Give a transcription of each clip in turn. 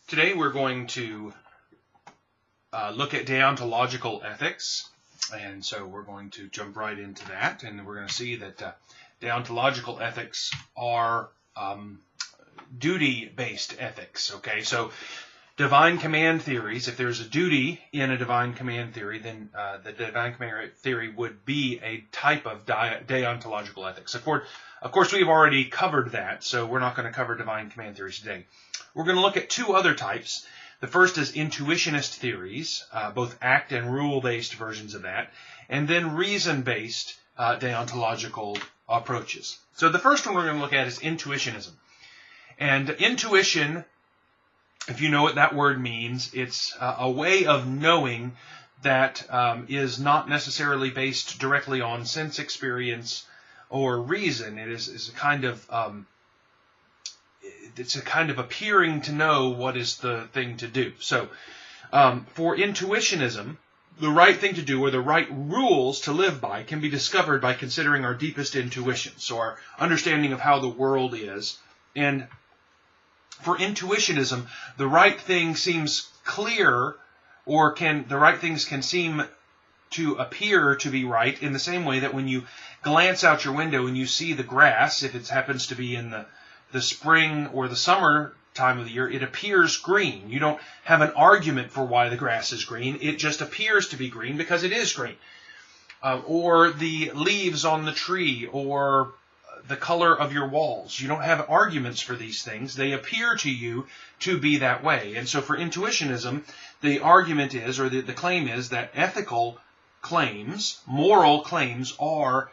Today we're going to look at deontological ethics, and so we're going to jump right into that, and we're going to see that deontological ethics are duty-based ethics. Okay, so divine command theories, if there's a duty in a divine command theory, then the divine command theory would be a type of deontological ethics. Of course, we've already covered that, so we're not going to cover divine command theories today. We're going to look at two other types. The first is intuitionist theories, both act and rule-based versions of that, and then reason-based deontological approaches. So the first one we're going to look at is intuitionism. And intuition, if you know what that word means, it's a way of knowing that is not necessarily based directly on sense experience or reason. It is a kind of it's a kind of appearing to know what is the thing to do. So for intuitionism, the right thing to do or the right rules to live by can be discovered by considering our deepest intuitions, so our understanding of how the world is. And for intuitionism, the right thing seems clear, or the right things can seem to appear to be right in the same way that when you glance out your window and you see the grass, if it happens to be in the spring or the summer time of the year, it appears green. You don't have an argument for why the grass is green. It just appears to be green because it is green. Or the leaves on the tree, or the color of your walls. You don't have arguments for these things. They appear to you to be that way. And so for intuitionism, the argument is, or the claim is, that ethical claims, moral claims, are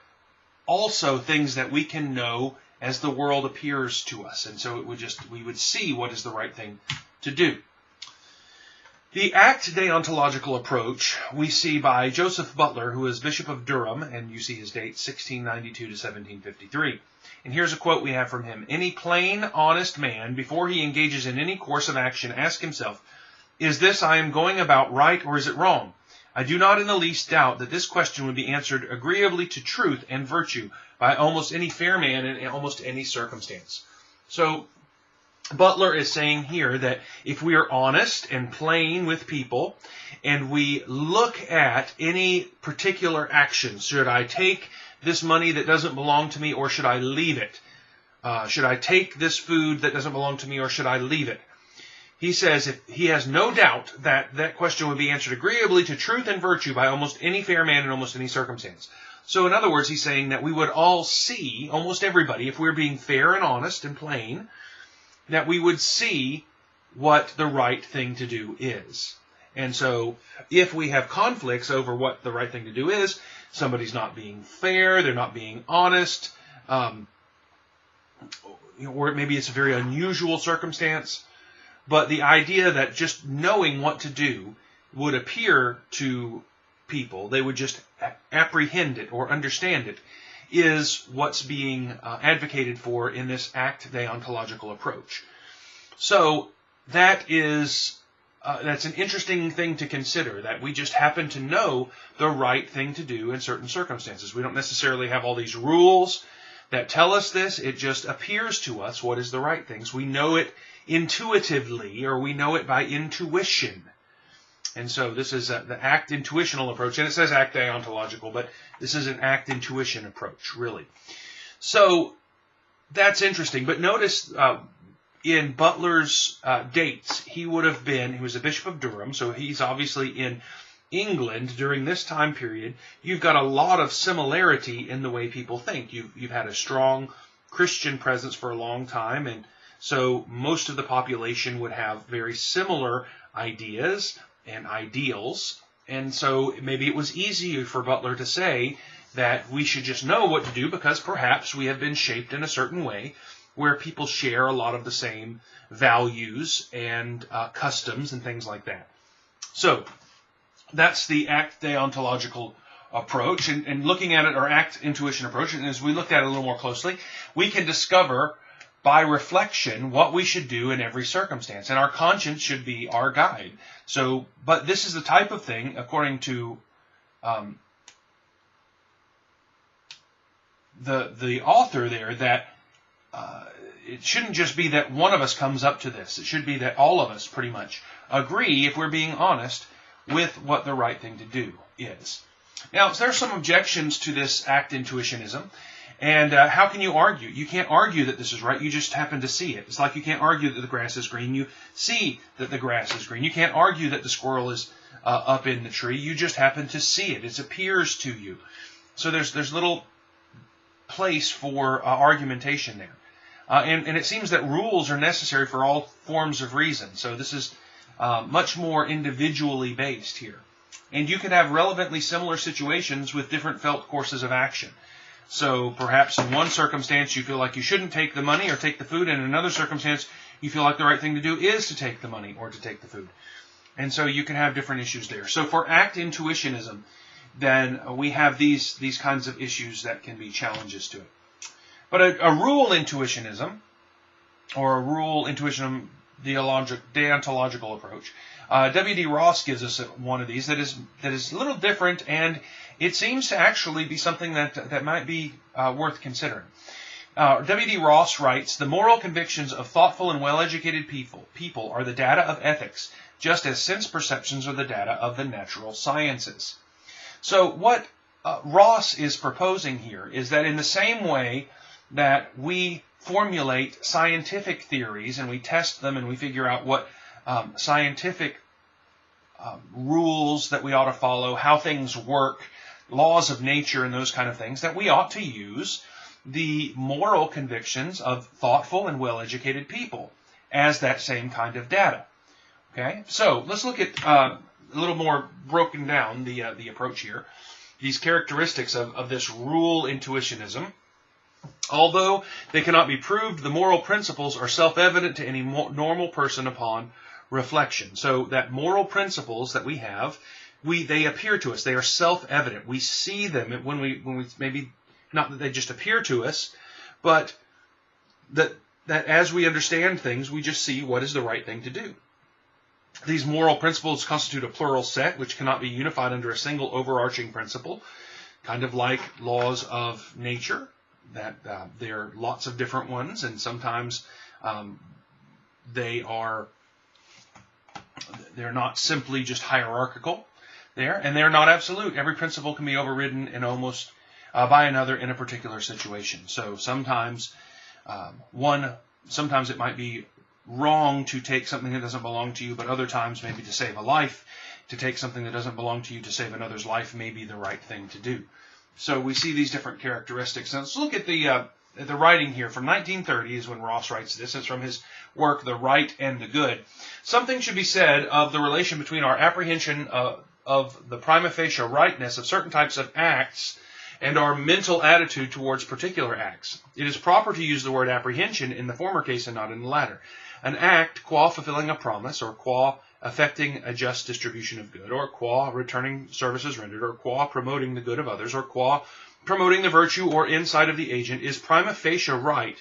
also things that we can know as the world appears to us. And so we would see what is the right thing to do. The Act-Deontological Approach we see by Joseph Butler, who is Bishop of Durham, and you see his date, 1692 to 1753. And here's a quote we have from him. "Any plain, honest man, before he engages in any course of action, ask himself, is this I am going about right, or is it wrong? I do not in the least doubt that this question would be answered agreeably to truth and virtue by almost any fair man in almost any circumstance." So Butler is saying here that if we are honest and plain with people, and we look at any particular action, should I take this money that doesn't belong to me, or should I leave it? Should I take this food that doesn't belong to me, or should I leave it? He says if he has no doubt that that question would be answered agreeably to truth and virtue by almost any fair man in almost any circumstance. So in other words, he's saying that we would all see, almost everybody, if we're being fair and honest and plain, that we would see what the right thing to do is. And so if we have conflicts over what the right thing to do is, somebody's not being fair, they're not being honest, or maybe it's a very unusual circumstance, but the idea that just knowing what to do would appear to people, they would just apprehend it or understand it, is what's being advocated for in this Act-Deontological approach. So that's an interesting thing to consider, that we just happen to know the right thing to do in certain circumstances. We don't necessarily have all these rules that tell us this. It just appears to us what is the right things. We know it intuitively, or we know it by intuition. And so this is the Act-Intuitional approach. And it says Act-Deontological, but this is an Act-Intuition approach, really. So that's interesting. But notice in Butler's dates, he was a Bishop of Durham, so he's obviously in England during this time period. You've got a lot of similarity in the way people think. You've had a strong Christian presence for a long time, and so most of the population would have very similar ideas and ideals. And so maybe it was easy for Butler to say that we should just know what to do because perhaps we have been shaped in a certain way where people share a lot of the same values and customs and things like that. So that's the Act-Deontological approach. And looking at it, our Act-Intuition approach, and as we looked at it a little more closely, we can discover by reflection what we should do in every circumstance. And our conscience should be our guide. So, but this is the type of thing, according to the author there, that it shouldn't just be that one of us comes up to this. It should be that all of us pretty much agree, if we're being honest, with what the right thing to do is. Now, there are some objections to this act-intuitionism. And how can you argue? You can't argue that this is right. You just happen to see it. It's like you can't argue that the grass is green. You see that the grass is green. You can't argue that the squirrel is up in the tree. You just happen to see it. It appears to you. So there's little place for argumentation there. And it seems that rules are necessary for all forms of reason. So this is much more individually based here. And you can have relevantly similar situations with different felt courses of action. So perhaps in one circumstance you feel like you shouldn't take the money or take the food, and in another circumstance you feel like the right thing to do is to take the money or to take the food. And so you can have different issues there. So for act-intuitionism, then we have these kinds of issues that can be challenges to it. But a rule-intuitionism, or a rule-intuitionism deontological approach, W.D. Ross gives us one of these that is a little different, and it seems to actually be something that might be worth considering. W.D. Ross writes, "The moral convictions of thoughtful and well-educated people are the data of ethics, just as sense perceptions are the data of the natural sciences." So what Ross is proposing here is that in the same way that we formulate scientific theories and we test them and we figure out what scientific rules that we ought to follow, how things work, laws of nature and those kind of things, that we ought to use the moral convictions of thoughtful and well-educated people as that same kind of data. Okay, so let's look at a little more broken down the approach here. These characteristics of this rule-intuitionism. Although they cannot be proved, the moral principles are self-evident to any normal person upon reflection. So that moral principles that we have, they appear to us. They are self-evident. We see them when we maybe not that they just appear to us, but that as we understand things, we just see what is the right thing to do. These moral principles constitute a plural set, which cannot be unified under a single overarching principle, kind of like laws of nature. That there are lots of different ones, and sometimes they're not simply just hierarchical there, and they're not absolute. Every principle can be overridden and almost by another in a particular situation. So sometimes sometimes it might be wrong to take something that doesn't belong to you, but other times maybe to save a life, to take something that doesn't belong to you to save another's life may be the right thing to do. So we see these different characteristics. Now let's look at the writing here from 1930 is when Ross writes this. It's from his work, The Right and the Good. Something should be said of the relation between our apprehension of the prima facie rightness of certain types of acts and our mental attitude towards particular acts. It is proper to use the word apprehension in the former case and not in the latter. An act, qua fulfilling a promise, or qua affecting a just distribution of good, or qua returning services rendered, or qua promoting the good of others, or qua promoting the virtue or insight of the agent, is prima facie right,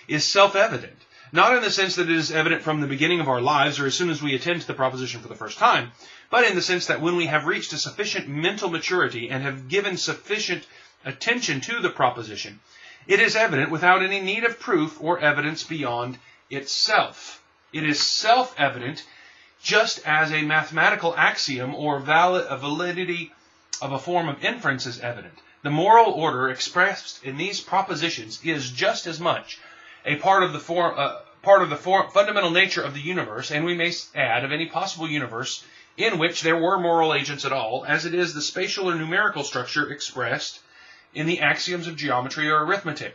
is self-evident. Not in the sense that it is evident from the beginning of our lives or as soon as we attend to the proposition for the first time, but in the sense that when we have reached a sufficient mental maturity and have given sufficient attention to the proposition, it is evident without any need of proof or evidence beyond itself. It is self-evident just as a mathematical axiom or a validity of a form of inference is evident. The moral order expressed in these propositions is just as much a part of the fundamental nature of the universe, and we may add of any possible universe in which there were moral agents at all, as it is the spatial or numerical structure expressed in the axioms of geometry or arithmetic.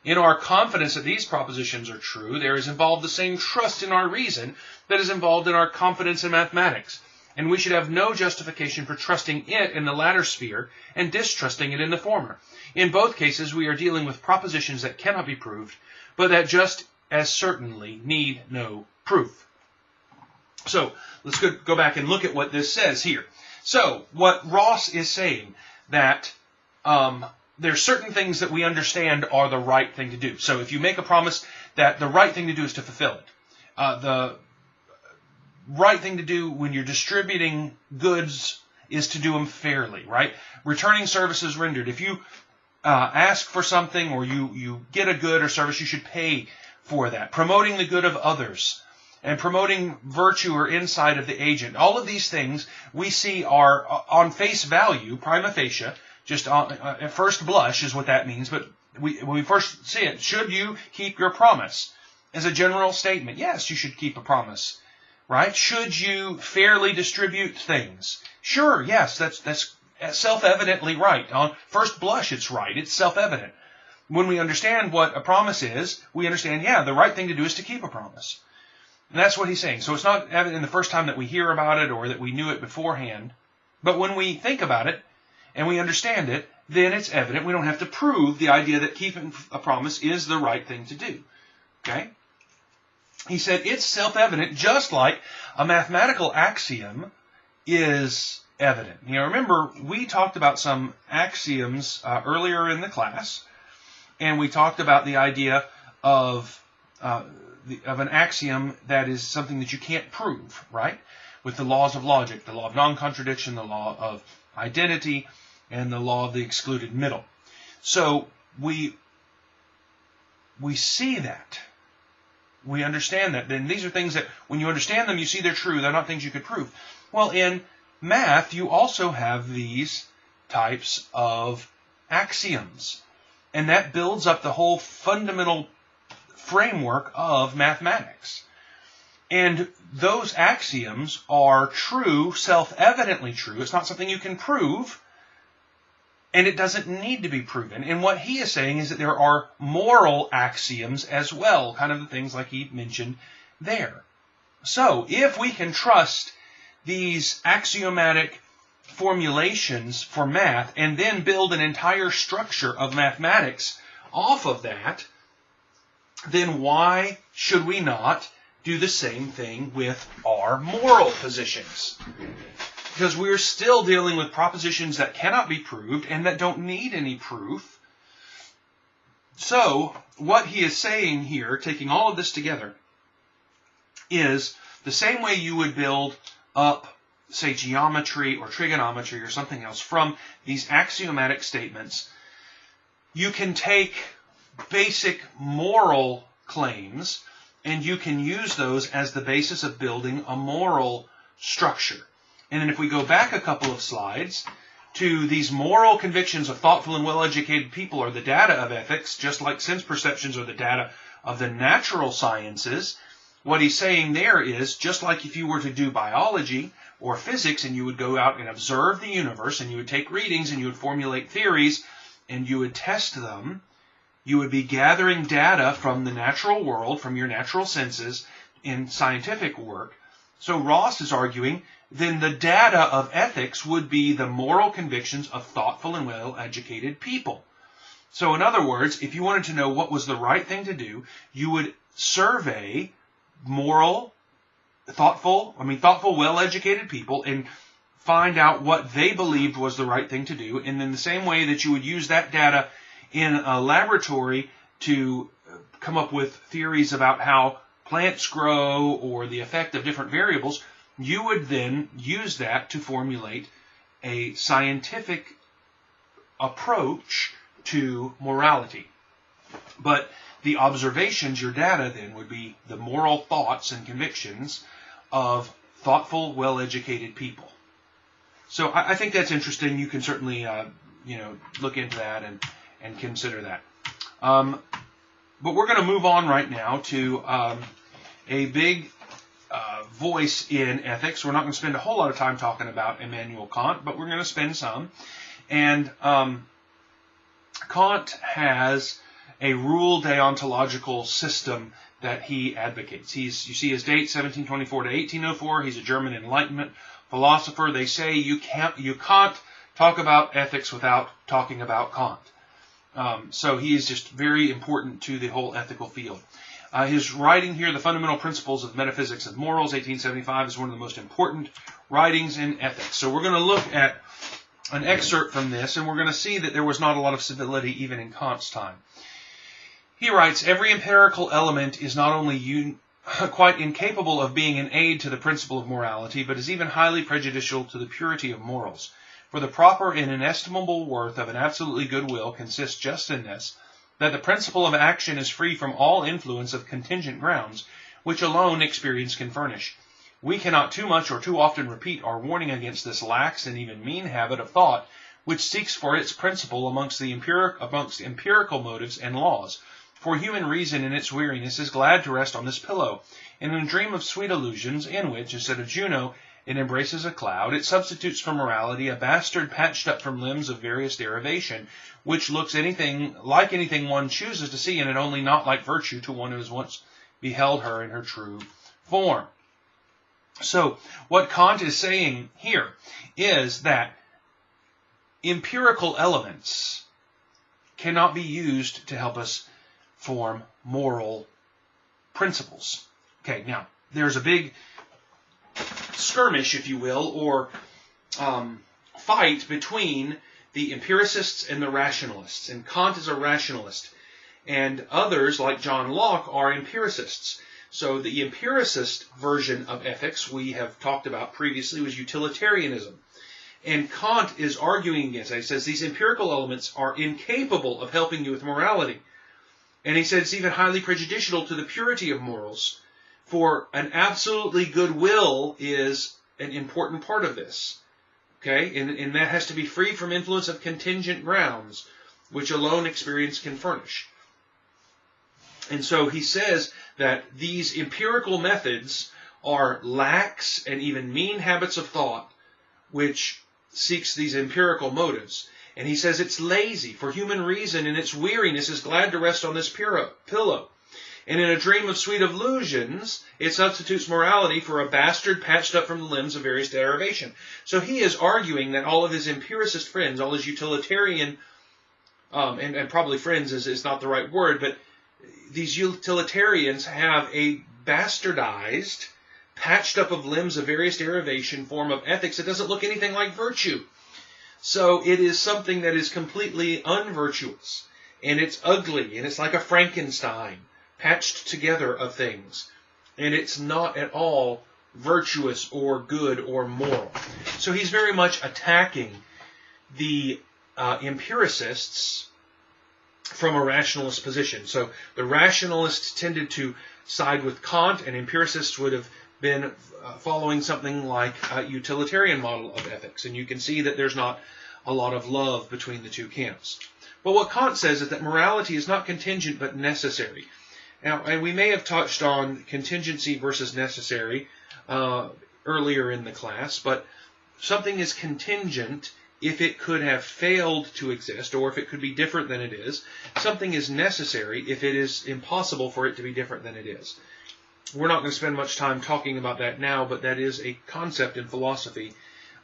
In our confidence that these propositions are true, there is involved the same trust in our reason that is involved in our confidence in mathematics, and we should have no justification for trusting it in the latter sphere and distrusting it in the former. In both cases, we are dealing with propositions that cannot be proved, but that just as certainly need no proof. So, let's go back and look at what this says here. So, what Ross is saying, that there's certain things that we understand are the right thing to do. So if you make a promise that the right thing to do is to fulfill it. The right thing to do when you're distributing goods is to do them fairly, right? Returning services rendered. If you ask for something or you get a good or service, you should pay for that. Promoting the good of others and promoting virtue or insight of the agent. All of these things we see are on face value, prima facie, just at first blush is what that means. But when we first see it, should you keep your promise? As a general statement, yes, you should keep a promise. Right? Should you fairly distribute things? Sure, yes, that's self-evidently right. On first blush, it's right. It's self-evident. When we understand what a promise is, we understand, yeah, the right thing to do is to keep a promise. And that's what he's saying. So it's not evident the first time that we hear about it or that we knew it beforehand. But when we think about it and we understand it, then it's evident. We don't have to prove the idea that keeping a promise is the right thing to do. Okay? He said it's self-evident, just like a mathematical axiom is evident. You know, remember, we talked about some axioms earlier in the class, and we talked about the idea of an axiom that is something that you can't prove, right? With the laws of logic, the law of non-contradiction, the law of identity, and the law of the excluded middle. So we see that. We understand that. Then these are things that, when you understand them, you see they're true. They're not things you could prove. Well, in math, you also have these types of axioms. And that builds up the whole fundamental framework of mathematics. And those axioms are true, self-evidently true. It's not something you can prove. And it doesn't need to be proven. And what he is saying is that there are moral axioms as well, kind of the things like he mentioned there. So, if we can trust these axiomatic formulations for math and then build an entire structure of mathematics off of that, then why should we not do the same thing with our moral positions? Because we're still dealing with propositions that cannot be proved and that don't need any proof. So, what he is saying here, taking all of this together, is the same way you would build up, say, geometry or trigonometry or something else from these axiomatic statements. You can take basic moral claims and you can use those as the basis of building a moral structure. And then if we go back a couple of slides to these moral convictions of thoughtful and well-educated people are the data of ethics, just like sense perceptions are the data of the natural sciences, what he's saying there is, just like if you were to do biology or physics and you would go out and observe the universe and you would take readings and you would formulate theories and you would test them, you would be gathering data from the natural world, from your natural senses in scientific work. So Ross is arguing, then the data of ethics would be the moral convictions of thoughtful and well-educated people. So in other words, if you wanted to know what was the right thing to do, you would survey thoughtful, well-educated people and find out what they believed was the right thing to do. And in the same way that you would use that data in a laboratory to come up with theories about how plants grow or the effect of different variables, you would then use that to formulate a scientific approach to morality. But the observations, your data then, would be the moral thoughts and convictions of thoughtful, well-educated people. So I think that's interesting. You can certainly look into that and consider that. But we're going to move on right now to a big voice in ethics. We're not going to spend a whole lot of time talking about Immanuel Kant, but we're going to spend some. And Kant has a rule-deontological system that he advocates. You see his date, 1724 to 1804. He's a German Enlightenment philosopher. They say you can't talk about ethics without talking about Kant. So he is just very important to the whole ethical field. His writing here, The Fundamental Principles of Metaphysics and Morals, 1875, is one of the most important writings in ethics. So we're going to look at an excerpt from this, and we're going to see that there was not a lot of civility even in Kant's time. He writes, every empirical element is not only quite incapable of being an aid to the principle of morality, but is even highly prejudicial to the purity of morals. For the proper and inestimable worth of an absolutely good will consists just in this, that the principle of action is free from all influence of contingent grounds, which alone experience can furnish. We cannot too much or too often repeat our warning against this lax and even mean habit of thought, which seeks for its principle amongst empirical motives and laws. For human reason in its weariness is glad to rest on this pillow, and in a dream of sweet illusions, in which, instead of Juno, it embraces a cloud, it substitutes for morality a bastard patched up from limbs of various derivation, which looks anything like anything one chooses to see, and it only not like virtue to one who has once beheld her in her true form. So, what Kant is saying here is that empirical elements cannot be used to help us form moral principles. Okay, now, there's a big skirmish, if you will, or fight between the empiricists and the rationalists. And Kant is a rationalist. And others, like John Locke, are empiricists. So the empiricist version of ethics we have talked about previously was utilitarianism. And Kant is arguing against it. He says these empirical elements are incapable of helping you with morality. And he said it's even highly prejudicial to the purity of morals. For an absolutely good will is an important part of this. Okay? And that has to be free from influence of contingent grounds, which alone experience can furnish. And so he says that these empirical methods are lax and even mean habits of thought, which seeks these empirical motives. And he says it's lazy, for human reason in its weariness is glad to rest on this pillow. And in a dream of sweet illusions, it substitutes morality for a bastard patched up from the limbs of various derivation. So he is arguing that all of his empiricist friends, all his utilitarian, and probably friends is not the right word, but these utilitarians have a bastardized, patched up of limbs of various derivation form of ethics that doesn't look anything like virtue. So it is something that is completely unvirtuous, and it's ugly, and it's like a Frankenstein patched together of things. And it's not at all virtuous or good or moral. So he's very much attacking the empiricists from a rationalist position. So the rationalists tended to side with Kant, and empiricists would have been following something like a utilitarian model of ethics. And you can see that there's not a lot of love between the two camps. But what Kant says is that morality is not contingent but necessary. Now, and we may have touched on contingency versus necessary earlier in the class, but something is contingent if it could have failed to exist, or if it could be different than it is. Something is necessary if it is impossible for it to be different than it is. We're not going to spend much time talking about that now, but that is a concept in philosophy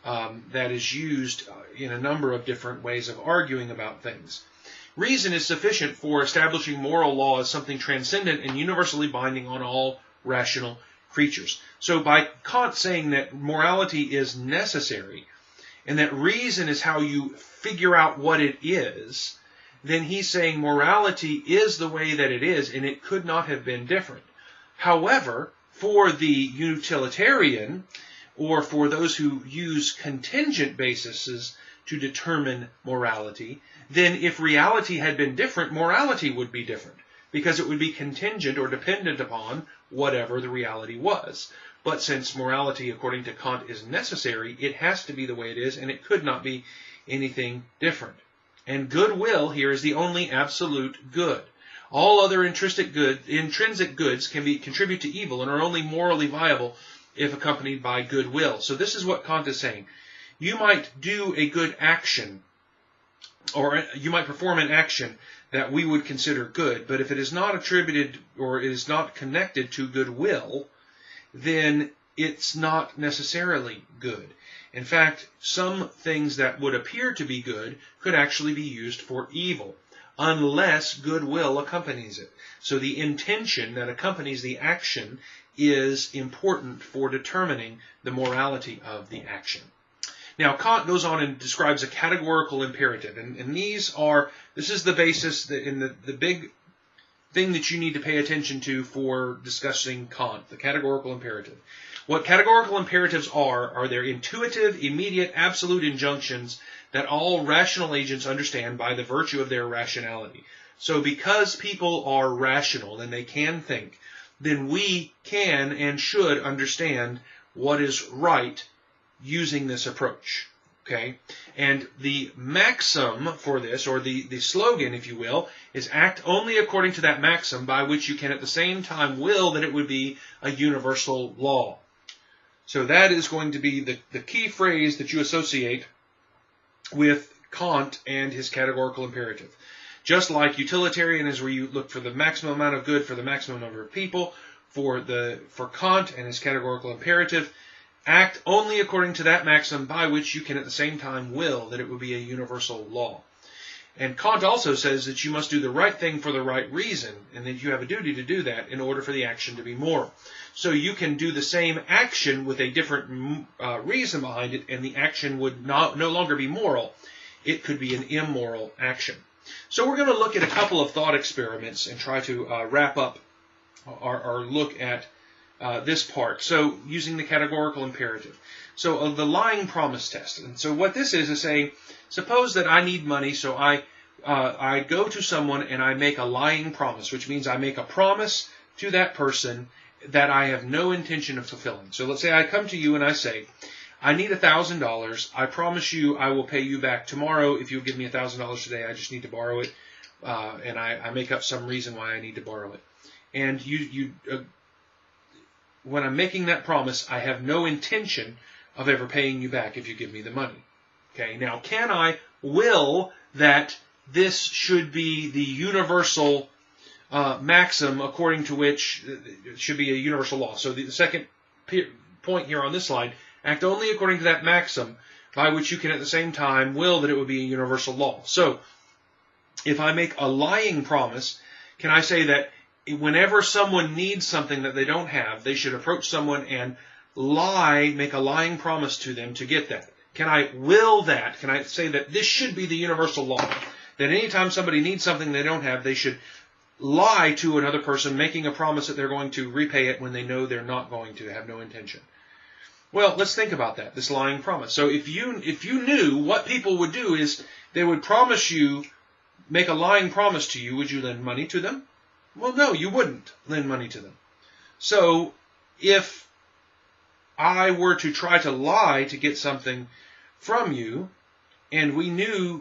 that is used in a number of different ways of arguing about things. Reason is sufficient for establishing moral law as something transcendent and universally binding on all rational creatures. So by Kant saying that morality is necessary, and that reason is how you figure out what it is, then he's saying morality is the way that it is, and it could not have been different. However, for the utilitarian, or for those who use contingent bases to determine morality, then if reality had been different, morality would be different, because it would be contingent or dependent upon whatever the reality was. But since morality, according to Kant, is necessary, it has to be the way it is, and it could not be anything different. And goodwill here is the only absolute good. All other intrinsic goods can contribute to evil and are only morally viable if accompanied by goodwill. So this is what Kant is saying. You might do a good action, or you might perform an action that we would consider good, but if it is not attributed or is not connected to goodwill, then it's not necessarily good. In fact, some things that would appear to be good could actually be used for evil, unless goodwill accompanies it. So the intention that accompanies the action is important for determining the morality of the action. Now, Kant goes on and describes a categorical imperative, and this is the basis, the big thing that you need to pay attention to for discussing Kant, the categorical imperative. What categorical imperatives are their intuitive, immediate, absolute injunctions that all rational agents understand by the virtue of their rationality. So because people are rational and they can think, then we can and should understand what is right using this approach. Okay? And the maxim for this, or the slogan, if you will, is act only according to that maxim, by which you can at the same time will that it would be a universal law. So that is going to be the key phrase that you associate with Kant and his categorical imperative. Just like utilitarian is where you look for the maximum amount of good for the maximum number of people, for Kant and his categorical imperative, act only according to that maxim by which you can at the same time will that it would be a universal law. And Kant also says that you must do the right thing for the right reason, and that you have a duty to do that in order for the action to be moral. So you can do the same action with a different reason behind it, and the action would no longer be moral. It could be an immoral action. So we're going to look at a couple of thought experiments and try to wrap up our look at this part. So using the categorical imperative. So the lying promise test. And so what this is saying, suppose that I need money, so I go to someone and I make a lying promise, which means I make a promise to that person that I have no intention of fulfilling. So let's say I come to you and I say, I need $1,000. I promise you I will pay you back tomorrow. If you'll give me $1,000 today, I just need to borrow it. And I make up some reason why I need to borrow it. And when I'm making that promise, I have no intention of ever paying you back if you give me the money. Okay, now can I will that this should be the universal maxim according to which it should be a universal law? So the second point here on this slide, act only according to that maxim by which you can at the same time will that it would be a universal law. So if I make a lying promise, can I say that whenever someone needs something that they don't have, they should approach someone and make a lying promise to them to get that? Can I will that? Can I say that this should be the universal law? That anytime somebody needs something they don't have, they should lie to another person, making a promise that they're going to repay it when they know they're not going to, have no intention. Well, let's think about that, this lying promise. So if you knew what people would do is they would promise you, make a lying promise to you, would you lend money to them? Well, no, you wouldn't lend money to them. So if I were to try to lie to get something from you, and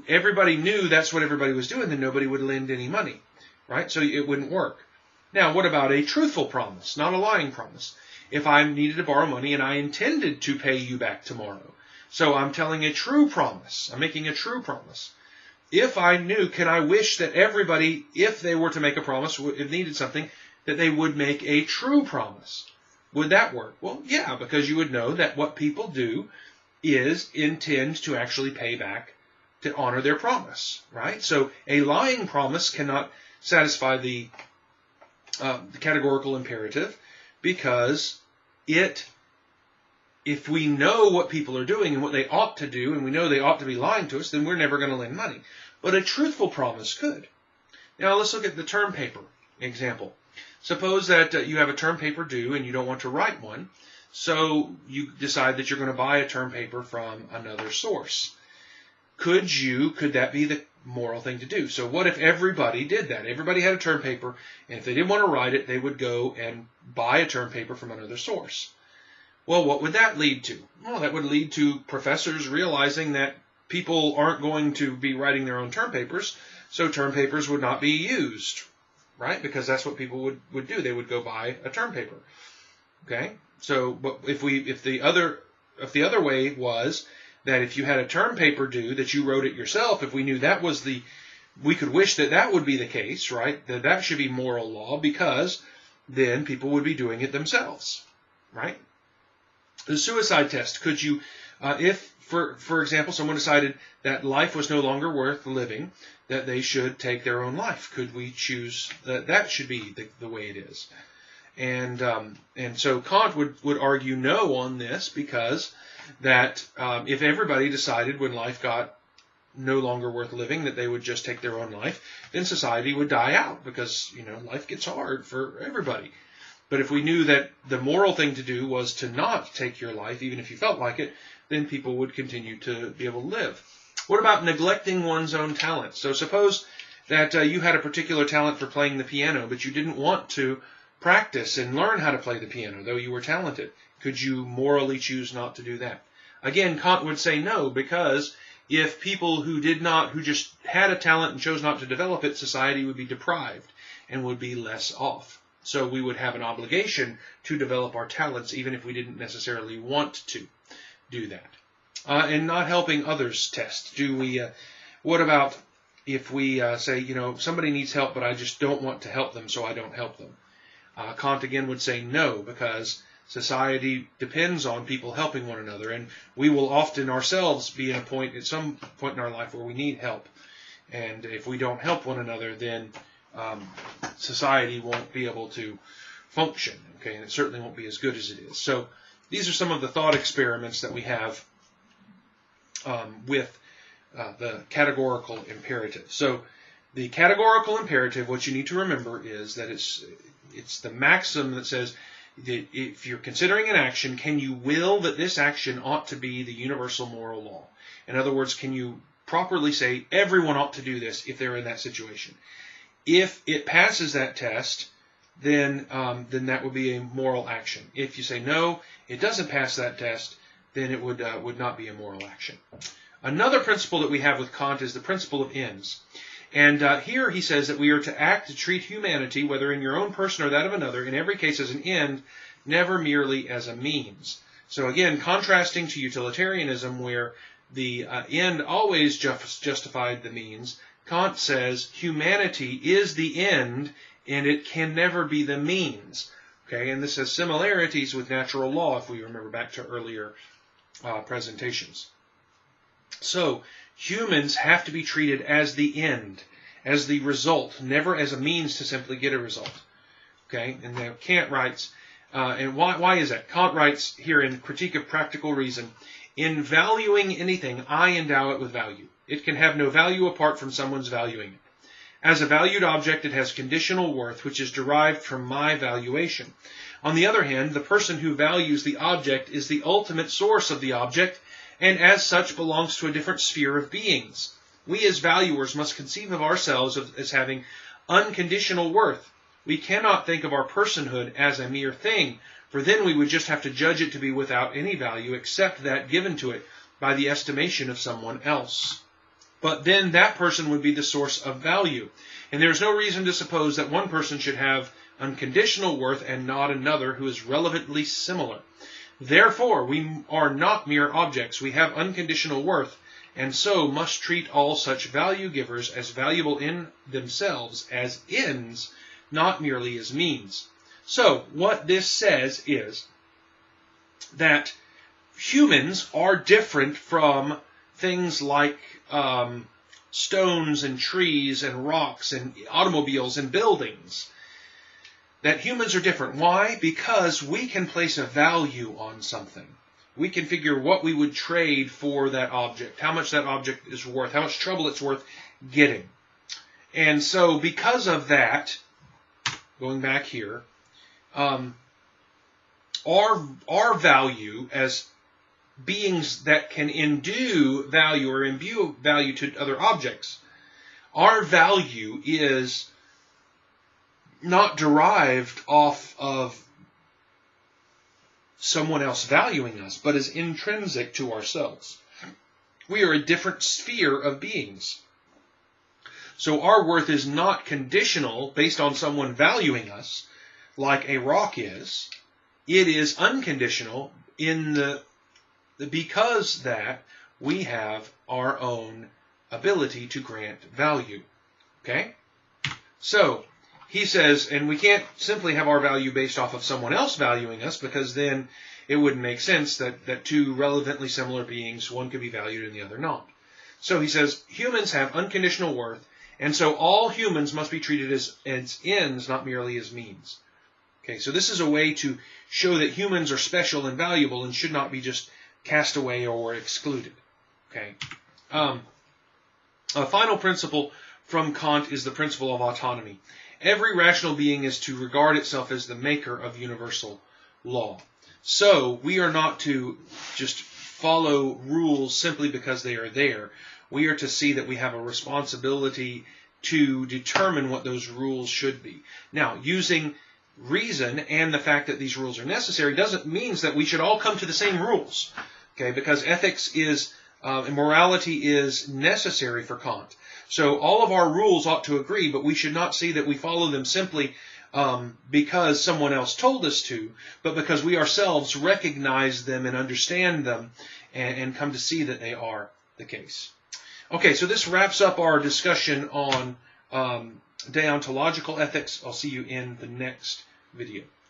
everybody knew that's what everybody was doing, then nobody would lend any money, right? So it wouldn't work. Now, what about a truthful promise, not a lying promise? If I needed to borrow money and I intended to pay you back tomorrow, so I'm telling a true promise, I'm making a true promise. If I knew, can I wish that everybody, if they were to make a promise, if needed something, that they would make a true promise? Would that work? Well, yeah, because you would know that what people do is intend to actually pay back to honor their promise, right? So a lying promise cannot satisfy the categorical imperative, because if we know what people are doing and what they ought to do, and we know they ought to be lying to us, then we're never going to lend money. But a truthful promise could. Now let's look at the term paper example. Suppose that you have a term paper due and you don't want to write one, so you decide that you're going to buy a term paper from another source. Could that be the moral thing to do? So what if everybody did that? Everybody had a term paper, and if they didn't want to write it, they would go and buy a term paper from another source. Well, what would that lead to? Well, that would lead to professors realizing that people aren't going to be writing their own term papers, so term papers would not be used, right? Because that's what people would do. They would go buy a term paper. Okay? So, but if the other way was that if you had a term paper due that you wrote it yourself, if we knew that was we could wish that would be the case, right? That should be moral law, because then people would be doing it themselves, right? The suicide test. Could you, if, for example, someone decided that life was no longer worth living, that they should take their own life, could we choose that should be the way it is? And so Kant would argue no on this, because that if everybody decided when life got no longer worth living that they would just take their own life, then society would die out, because life gets hard for everybody. But if we knew that the moral thing to do was to not take your life, even if you felt like it, then people would continue to be able to live. What about neglecting one's own talents? So suppose that you had a particular talent for playing the piano, but you didn't want to practice and learn how to play the piano, though you were talented. Could you morally choose not to do that? Again, Kant would say no, because if people who just had a talent and chose not to develop it, society would be deprived and would be less off. So we would have an obligation to develop our talents, even if we didn't necessarily want to do that. And not helping others test. What about if we say, somebody needs help, but I just don't want to help them, so I don't help them? Kant again would say no, because society depends on people helping one another, and we will often ourselves be at some point in our life where we need help. And if we don't help one another, then society won't be able to function, okay? And it certainly won't be as good as it is. So these are some of the thought experiments that we have with the categorical imperative. So the categorical imperative, what you need to remember is that it's the maxim that says that if you're considering an action, can you will that this action ought to be the universal moral law? In other words, can you properly say everyone ought to do this if they're in that situation? If it passes that test, then that would be a moral action. If you say no, it doesn't pass that test, then it would not be a moral action. Another principle that we have with Kant is the principle of ends. And here he says that we are to act to treat humanity, whether in your own person or that of another, in every case as an end, never merely as a means. So again, contrasting to utilitarianism, where the end always justified the means, Kant says humanity is the end, and it can never be the means. Okay, and this has similarities with natural law, if we remember back to earlier presentations. So humans have to be treated as the end, as the result, never as a means to simply get a result. Okay, and now Kant writes, and why is that? Kant writes here in Critique of Practical Reason, in valuing anything, I endow it with value. It can have no value apart from someone's valuing it. As a valued object, it has conditional worth, which is derived from my valuation. On the other hand, the person who values the object is the ultimate source of the object, and as such belongs to a different sphere of beings. We as valuers must conceive of ourselves as having unconditional worth. We cannot think of our personhood as a mere thing, for then we would just have to judge it to be without any value except that given to it by the estimation of someone else. But then that person would be the source of value. And there is no reason to suppose that one person should have unconditional worth and not another who is relevantly similar. Therefore, we are not mere objects. We have unconditional worth, and so must treat all such value givers as valuable in themselves as ends, not merely as means. So, what this says is that humans are different from things like stones and trees and rocks and automobiles and buildings. That humans are different. Why? Because we can place a value on something. We can figure what we would trade for that object, how much that object is worth, how much trouble it's worth getting. And so because of that, going back here, our value as beings that can endue value or imbue value to other objects, our value is not derived off of someone else valuing us, but is intrinsic to ourselves. We are a different sphere of beings. So our worth is not conditional based on someone valuing us like a rock is. It is unconditional because that we have our own ability to grant value. Okay? So he says, and we can't simply have our value based off of someone else valuing us, because then it wouldn't make sense that two relevantly similar beings, one could be valued and the other not. So he says, humans have unconditional worth, and so all humans must be treated as ends, not merely as means. Okay, so this is a way to show that humans are special and valuable and should not be just cast away or excluded. Okay. A final principle from Kant is the principle of autonomy. Every rational being is to regard itself as the maker of universal law. So we are not to just follow rules simply because they are there. We are to see that we have a responsibility to determine what those rules should be. Now, using reason and the fact that these rules are necessary doesn't mean that we should all come to the same rules, okay? Because ethics is, and morality is necessary for Kant. So all of our rules ought to agree, but we should not see that we follow them simply because someone else told us to, but because we ourselves recognize them and understand them and come to see that they are the case. Okay, so this wraps up our discussion on deontological ethics. I'll see you in the next video.